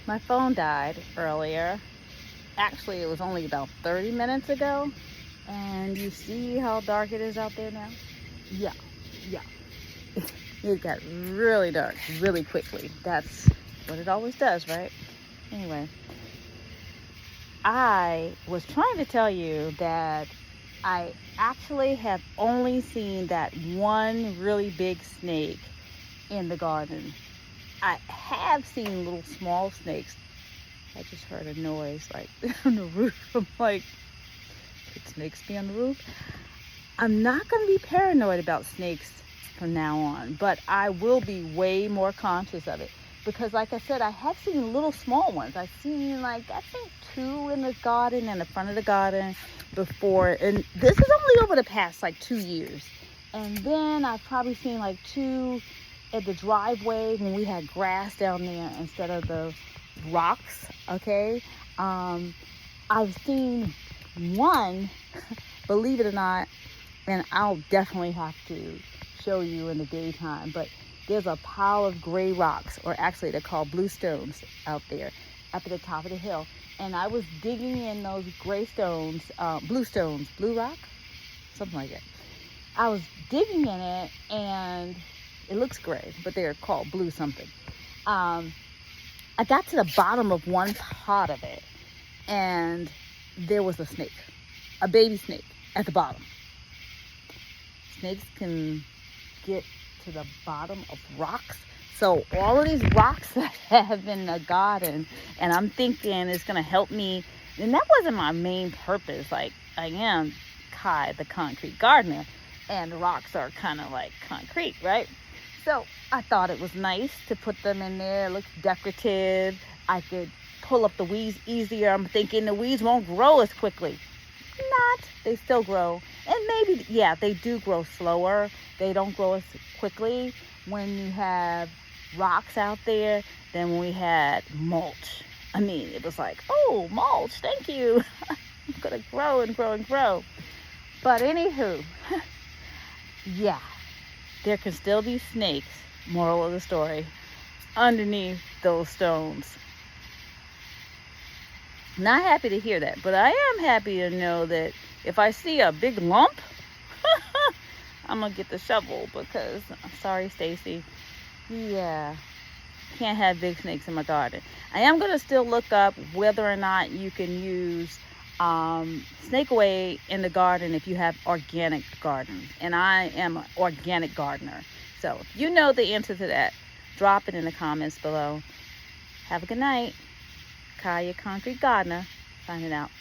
My phone died earlier. Actually, it was only about 30 minutes ago. And you see how dark it is out there now? Yeah, yeah. It got really dark really quickly. That's what it always does, right? Anyway, I was trying to tell you that I actually have only seen that one really big snake in the garden. I have seen little small snakes. I just heard a noise like on the roof. I'm like, could snakes be on the roof? I'm not going to be paranoid about snakes from now on, but I will be way more conscious of it because, like I said, I have seen little small ones. I've seen I think 2 in the garden, in the front of the garden before, and this is only over the past 2 years. And then I've probably seen 2 at the driveway when we had grass down there instead of the rocks. Okay, I've seen one, believe it or not, and I'll definitely have to show you in the daytime, but there's a pile of gray rocks, or actually they're called blue stones, out there up at the top of the hill. And I was digging in those gray stones, blue rock, something like that. I was digging in it, and it looks gray, but they're called blue something. I got to the bottom of one part of it, and there was a snake, a baby snake at the bottom. Snakes can get to the bottom of rocks. So all of these rocks that I have in the garden, and I'm thinking it's going to help me. And that wasn't my main purpose. I am Kai, the concrete gardener, and the rocks are kind of like concrete, right? So I thought it was nice to put them in there. It looks decorative. I could pull up the weeds easier. I'm thinking the weeds won't grow as quickly. Not. They still grow. And maybe, yeah, they do grow slower. They don't grow as quickly when you have rocks out there than when we had mulch. I mean, it was like, oh, mulch, thank you. I'm going to grow and grow and grow. But anywho, yeah, there can still be snakes, moral of the story, underneath those stones. Not happy to hear that, but I am happy to know that if I see a big lump, I'm going to get the shovel because, I'm sorry, Stacy. Yeah, can't have big snakes in my garden. I am going to still look up whether or not you can use snake away in the garden if you have organic garden. And I am an organic gardener. So if you know the answer to that, drop it in the comments below. Have a good night. Kaya Concrete Gardener, signing out.